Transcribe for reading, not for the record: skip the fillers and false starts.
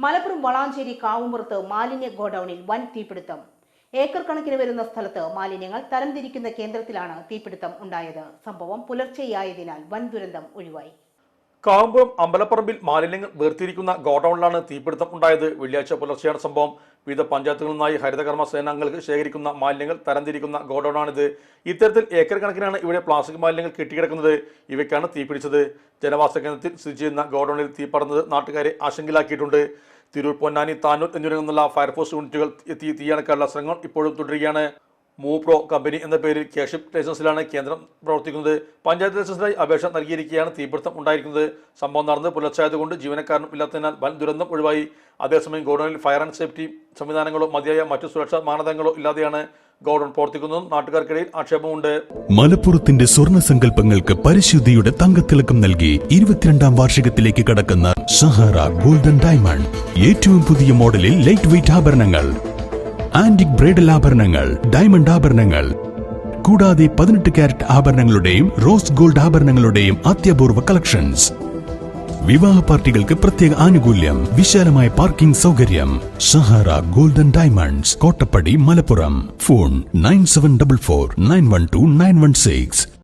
മലപ്പുറം വളാഞ്ചേരി കാവുമ്പുറത്ത് മാലിന്യ ഗോഡൌണിൽ വൻ തീപിടുത്തം. ഏക്കർ കണക്കിന് വരുന്ന സ്ഥലത്ത് മാലിന്യങ്ങൾ തരംതിരിക്കുന്ന കേന്ദ്രത്തിലാണ് തീപിടുത്തം ഉണ്ടായത്. സംഭവം പുലർച്ചെയായതിനാൽ വൻ ദുരന്തം ഒഴിവായി. കാവുമ്പുറം അമ്പലപ്പറമ്പിൽ മാലിന്യങ്ങൾ വേർതിരിക്കുന്ന ഗോഡൌണിലാണ് തീപിടുത്തം ഉണ്ടായത്. വെള്ളിയാഴ്ച പുലർച്ചെയാണ് സംഭവം. വിവിധ പഞ്ചായത്തുകളിൽ നിന്നായി ഹരിതകർമ്മ സേനാംഗങ്ങൾക്ക് ശേഖരിക്കുന്ന മാലിന്യങ്ങൾ തരംതിരിക്കുന്ന ഗോഡൌണാണിത്. ഇത്തരത്തിൽ ഏക്കർ കണക്കിനാണ് ഇവിടെ പ്ലാസ്റ്റിക് മാലിന്യങ്ങൾ കെട്ടിക്കിടക്കുന്നത്. ഇവയ്ക്കാണ് തീപിടിച്ചത്. ജനവാസ കേന്ദ്രത്തിൽ സ്ഥിതി ചെയ്യുന്ന ഗോഡൌണിൽ തീ പടർന്നത് നാട്ടുകാരെ ആശങ്കയിലാക്കിയിട്ടുണ്ട്. തിരൂർ, പൊന്നാനി, താനൂർ എന്നിവിടങ്ങളിൽ നിന്നുള്ള ഫയർഫോഴ്സ് യൂണിറ്റുകൾ എത്തി തീയണക്കാനുള്ള ശ്രമങ്ങൾ ഇപ്പോഴും തുടരുകയാണ്. മൂപ്രോ കമ്പനി എന്ന പേരിൽ കേഷിപ്പ് ലൈസൻസിലാണ് കേന്ദ്രം പ്രവർത്തിക്കുന്നത്. പഞ്ചായത്ത് ലൈസൻസിനായി അപേക്ഷ നൽകിയിരിക്കെയാണ് തീപിടുത്തം ഉണ്ടായിരിക്കുന്നത്. സംഭവം നടന്ന് പുലർച്ചയായതുകൊണ്ട് ജീവനക്കാരനും ഇല്ലാത്തതിനാൽ വൻ ദുരന്തം ഒഴിവായി. അതേസമയം ഗോഡൌണിൽ ഫയർ ആൻഡ് സേഫ്റ്റി സംവിധാനങ്ങളോ മതിയായ മറ്റു സുരക്ഷാ മാനദണ്ഡങ്ങളോ ഇല്ലാതെയാണ് ഗോഡൌൺ പ്രവർത്തിക്കുന്നതും നാട്ടുകാർക്കിടയിൽ ആക്ഷേപമുണ്ട്. മലപ്പുറത്തിന്റെ സ്വർണ്ണ സങ്കല്പങ്ങൾക്ക് പരിശുദ്ധിയുടെ തങ്കത്തിളക്കം നൽകി 22ാം വാർഷികത്തിലേക്ക് കടക്കുന്ന സഹാറ ഗോൾഡൻ ഡയമണ്ട്. ഏറ്റവും പുതിയ മോഡലിൽ ലൈറ്റ് വെയ്റ്റ് ആഭരണങ്ങൾ, ആന്റിക് ബ്രൈഡൽ ആഭരണങ്ങൾ, ഡയമണ്ട് ആഭരണങ്ങൾ കൂടാതെ 18 കാരറ്റ് ആഭരണങ്ങളുടെയും റോസ് ഗോൾഡ് ആഭരണങ്ങളുടെയും അത്യപൂർവ കളക്ഷൻസ്. വിവാഹ പാർട്ടികൾക്ക് പ്രത്യേക ആനുകൂല്യം, വിശാലമായ പാർക്കിംഗ് സൗകര്യം. Sahara golden diamonds, Kottappadi, Malappuram. Phone 9744 912 916.